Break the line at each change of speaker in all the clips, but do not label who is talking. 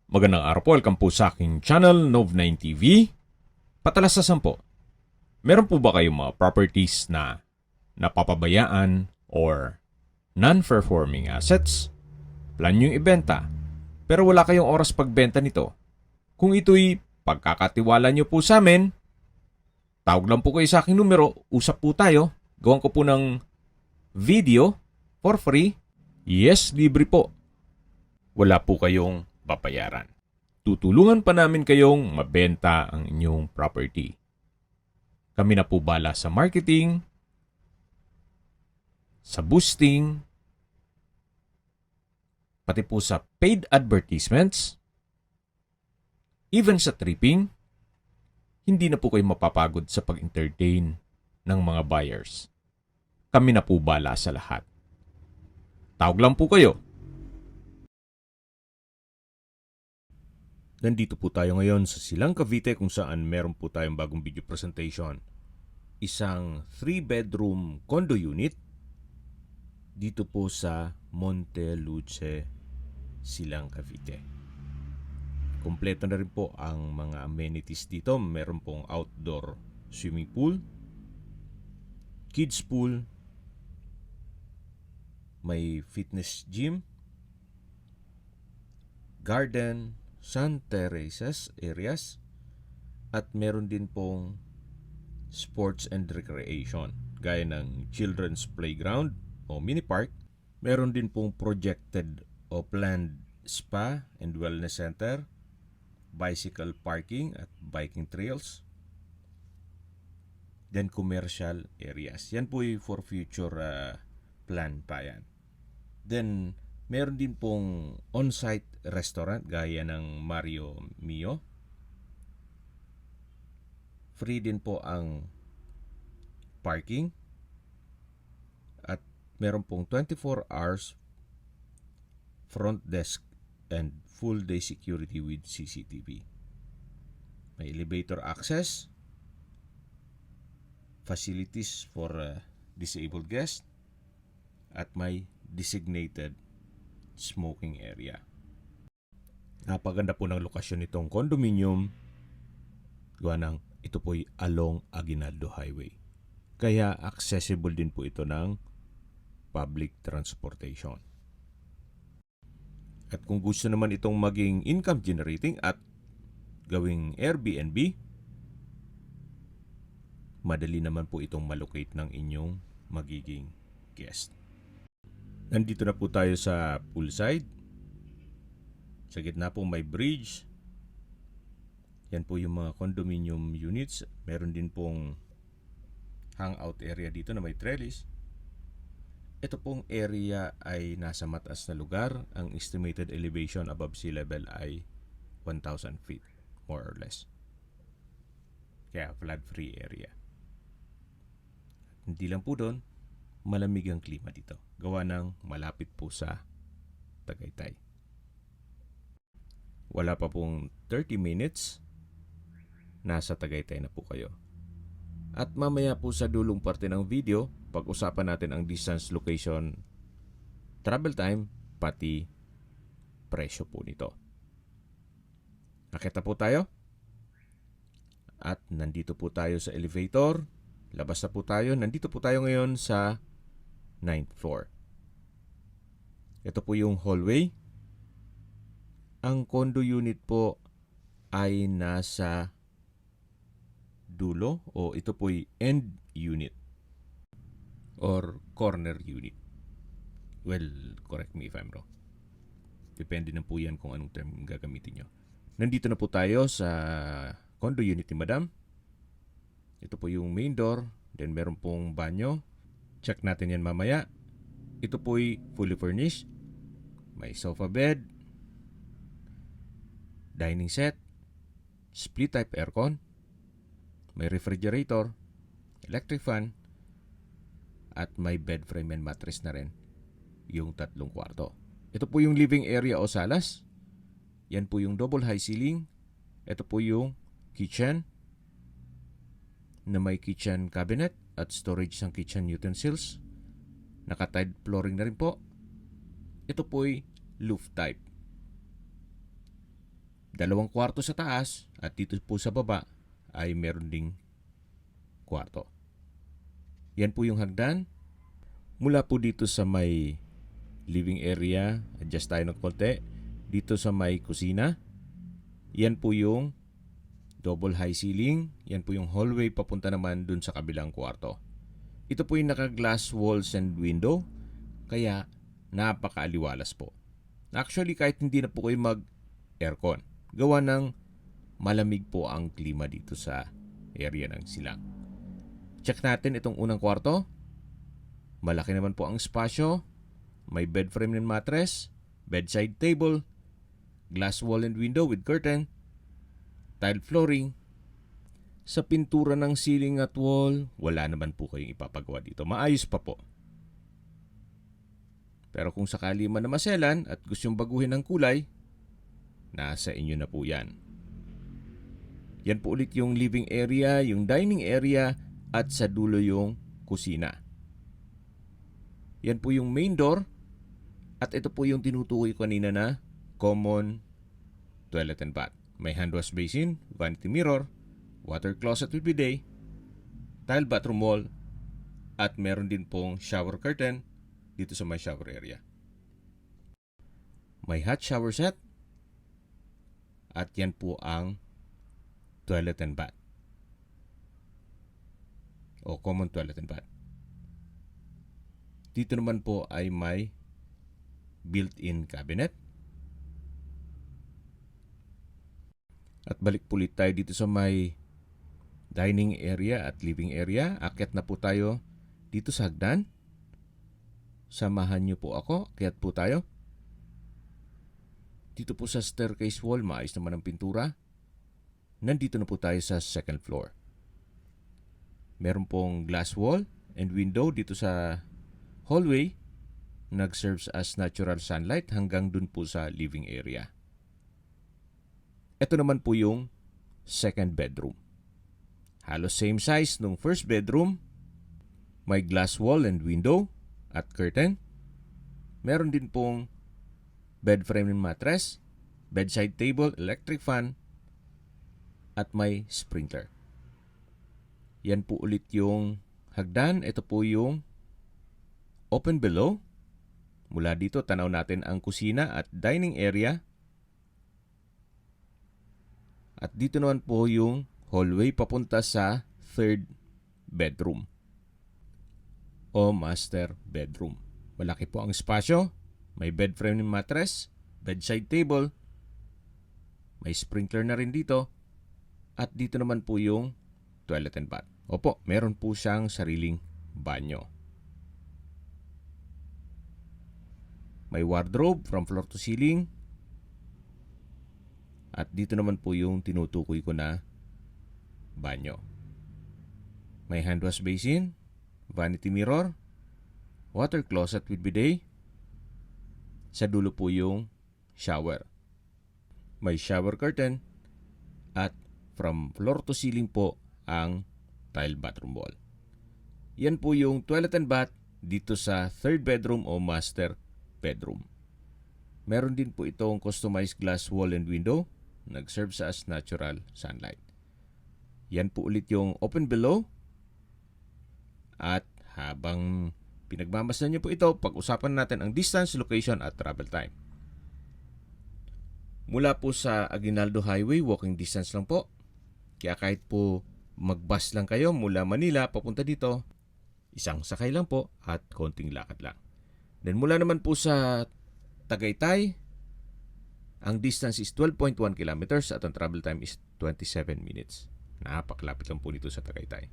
Magandang araw po, welcome po sa aking channel, Nov9 TV. Patalasasan po, meron po ba kayong mga properties na napapabayaan or non-performing assets? Plan nyo ibenta, pero wala kayong oras pagbenta nito. Kung ito'y pagkakatiwala nyo po sa amin, tawag lang po kayo sa aking numero, usap po tayo, gawan ko po ng video for free. Yes, libre po. Wala po kayong babayaran. Tutulungan pa namin kayong mabenta ang inyong property. Kami na po bala sa marketing, sa boosting, pati po sa paid advertisements, even sa tripping. Hindi na po kayo mapapagod sa pag-entertain ng mga buyers. Kami na po bala sa lahat. Tawag lang po kayo. Nandito po tayo ngayon sa Silang Cavite kung saan meron po tayong bagong video presentation. Isang 3-bedroom condo unit dito po sa Monteluce, Silang Cavite. Kompleto na rin po ang mga amenities dito. Meron pong outdoor swimming pool, kids pool, may fitness gym, garden, sun terraces areas, at meron din pong sports and recreation gaya ng children's playground o mini park. Meron din pong projected o planned spa and wellness center, bicycle parking at biking trails, then commercial areas. Yan po for future plan pa yan. Then meron din pong on-site restaurant gaya ng Mario Mio. Free din po ang parking. At meron pong 24 hours front desk and full day security with CCTV. May elevator access, facilities for disabled guests, at may designated smoking area. Napaganda po ng lokasyon nitong condominium. Gawa ng ito po'y along Aguinaldo Highway. Kaya accessible din po ito ng public transportation. At kung gusto naman itong maging income generating at gawing Airbnb, madali naman po itong malocate ng inyong magiging guest. Nandito na po tayo sa poolside. Sa gitna po may bridge. Yan po yung mga condominium units. Meron din pong hangout area dito na may trellis. Ito pong area ay nasa mataas na lugar. Ang estimated elevation above sea level ay 1,000 feet, more or less. Kaya flood-free area. Hindi lang po doon, malamig ang klima dito. Gawa ng malapit po sa Tagaytay. Wala pa pong 30 minutes, nasa Tagaytay na po kayo. At mamaya po sa dulong parte ng video, pag-usapan natin ang distance, location, travel time, pati presyo po nito. Nakita po tayo? At nandito po tayo sa elevator. Labas na po tayo. Nandito po tayo ngayon sa 9th floor. Ito po yung hallway. Ang condo unit po ay nasa dulo o ito po'y end unit or corner unit. Well, correct me if I'm wrong. Depende na po yan kung anong term gagamitin nyo. Nandito na po tayo sa condo unit ni Madam. Ito po yung main door. Then meron pong banyo. Check natin yan mamaya. Ito po'y fully furnished. May sofa bed, dining set, split type aircon, may refrigerator, electric fan, at may bed frame and mattress na rin yung 3 kwarto. Ito po yung living area o salas. Yan po yung double high ceiling. Ito po yung kitchen na may kitchen cabinet at storage ng kitchen utensils. Naka-tile flooring na rin po. Ito po'y roof type.
2 kwarto sa taas at dito po sa baba ay meron ding kwarto. Yan po yung hagdan. Mula po dito sa may living area, adjust tayo ng konti. Dito sa may kusina, yan po yung double high ceiling. Yan po yung hallway papunta naman dun sa kabilang kwarto. Ito po yung naka-glass walls and window, kaya napakaaliwalas po. Actually, kahit hindi na po kayo mag-aircon, gawa ng malamig po ang klima dito sa area ng silang. Check natin itong unang kwarto. Malaki naman po ang espasyo. May bed frame and mattress, bedside table, glass wall and window with curtain, tile flooring. Sa pintura ng ceiling at wall, wala naman po kayong ipapagawa dito. Maayos pa po. Pero kung sakali man na maselan at gusto yung baguhin ng kulay, nasa inyo na po yan. Yan po ulit yung living area, yung dining area, at sa dulo yung kusina. Yan po yung main door, at ito po yung tinutukoy kanina na common toilet and bath. May hand wash basin, vanity mirror, water closet with bidet, tile bathroom wall, at meron din pong shower curtain dito sa may shower area. May hot shower set, at yan po ang toilet and bath o common toilet and bath. Dito naman po ay may built-in cabinet. At balik pulit tayo dito sa may dining area at living area. Akyat na po tayo dito sa hagdan. Samahan niyo po ako. Akyat po tayo. Dito po sa staircase wall, maayos naman ang pintura. Nandito na po tayo sa second floor. Meron pong glass wall and window dito sa hallway. Nag-serves as natural sunlight hanggang dun po sa living area. Ito naman po yung second bedroom. Halos same size nung first bedroom. May glass wall and window at curtain. Meron din pong bed frame and mattress, bedside table, electric fan, at may sprinkler. Yan po ulit yung hagdan. Ito po yung open below. Mula dito, tanaw natin ang kusina at dining area. At dito naman po yung hallway papunta sa third bedroom o master bedroom. Malaki po ang espasyo. May bed frame and mattress, bedside table, may sprinkler na rin dito. At dito naman po yung toilet and bath. Opo, meron po siyang sariling banyo. May wardrobe from floor to ceiling. At dito naman po yung tinutukoy ko na banyo. May hand wash basin, vanity mirror, water closet with bidet. Sa dulo po yung shower. May shower curtain at from floor to ceiling po ang tile bathroom wall. Yan po yung toilet and bath dito sa third bedroom o master bedroom. Meron din po itong customized glass wall and window. Nag-serve sa as natural sunlight. Yan po ulit yung open below. At habang pinagmamasdan niyo po ito, pag-usapan natin ang distance, location at travel time. Mula po sa Aguinaldo Highway, walking distance lang po. Kaya kahit po mag-bus lang kayo mula Manila papunta dito, isang sakay lang po at konting lakad lang. Then mula naman po sa Tagaytay, ang distance is 12.1 kilometers at ang travel time is 27 minutes. Napakalapit lang po nito sa Tagaytay.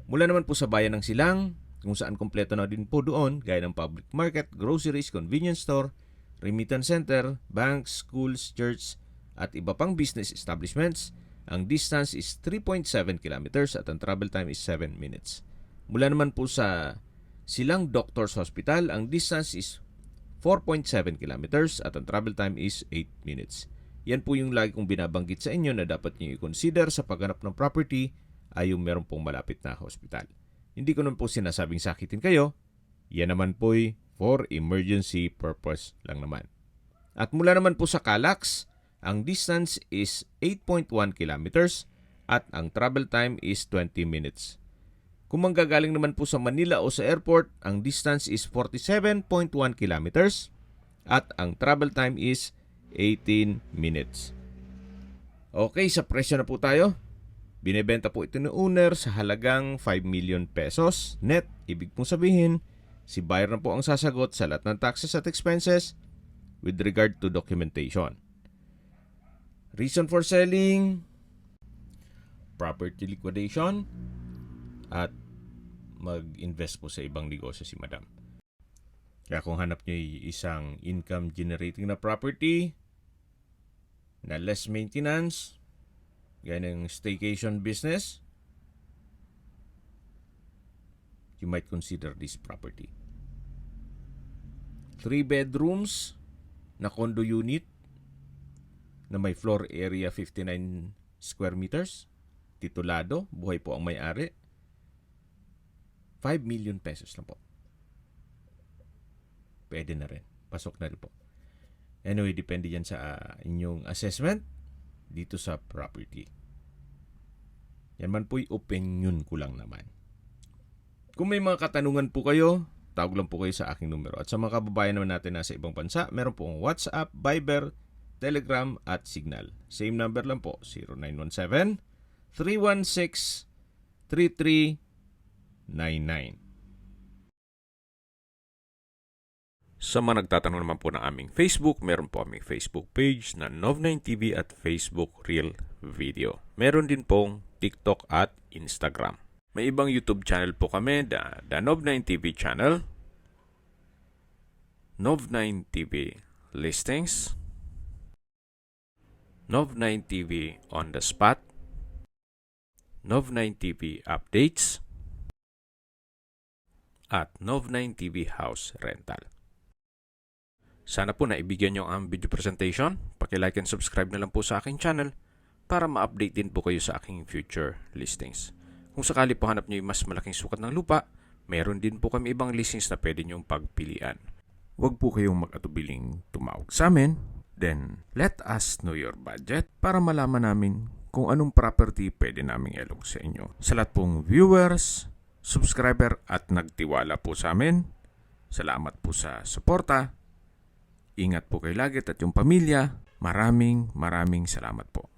Mula naman po sa bayan ng Silang, kung saan kompleto na din po doon, gaya ng public market, groceries, convenience store, remittance center, banks, schools, church, at iba pang business establishments, ang distance is 3.7 kilometers at ang travel time is 7 minutes. Mula naman po sa Silang Doctors Hospital, ang distance is 4.7 kilometers at ang travel time is 8 minutes. Yan po yung lagi kong binabanggit sa inyo na dapat nyo i-consider sa paghanap ng property ay yung meron pong malapit na hospital. Hindi ko naman po sinasabing sakitin kayo. Yan naman po'y for emergency purpose lang naman. At mula naman po sa Calax, Ang distance is 8.1 kilometers at ang travel time is 20 minutes. Kung manggagaling naman po sa Manila o sa airport, ang distance is 47.1 kilometers at ang travel time is 18 minutes. Okay, sa presyo na po tayo. Binebenta po ito ng owner sa halagang 5 million pesos net. Ibig pong sabihin, si buyer na po ang sasagot sa lahat ng taxes at expenses with regard to documentation. Reason for selling, property liquidation, at mag-invest po sa ibang negosyo si madam. Kaya kung hanap nyo isang income generating na property na less maintenance, gaya ng staycation business, you might consider this property. 3 bedrooms na condo unit na may floor area 59 square meters, titulado, buhay po ang may-ari. 5 million pesos lang po. Pwede na rin. Pasok na rin po. Anyway, depende yan sa inyong assessment dito sa property. Yan man po'y opinion ko lang naman. Kung may mga katanungan po kayo, tawag lang po kayo sa aking numero. At sa mga kababayan naman natin nasa ibang bansa, meron po ang WhatsApp, Viber, Telegram at Signal. Same number lang po, 0917-316-3399.
Sa mga nagtatanong naman po ng aming Facebook, meron po aming Facebook page na Nov9TV at Facebook Real Video. Meron din pong TikTok at Instagram. May ibang YouTube channel po kami, the Nov9TV channel, Nov9TV Listings, Nov9TV On The Spot, Nov9TV Updates, at Nov9TV House Rental. Sana po naibigyan nyo ang video presentation. Paki-like and subscribe na lang po sa aking channel para ma-update din po kayo sa aking future listings. Kung sakali po hanap nyo yung mas malaking sukat ng lupa, meron din po kami ibang listings na pwede nyong pagpilian. Huwag po kayong mag-atubiling tumawag sa amin. Then, let us know your budget para malaman namin kung anong property pwede naming ilong sa inyo. Sa lahat pong viewers, subscriber at nagtiwala po sa amin, salamat po sa suporta. Ingat po kayo lagi at yung pamilya. Maraming salamat po.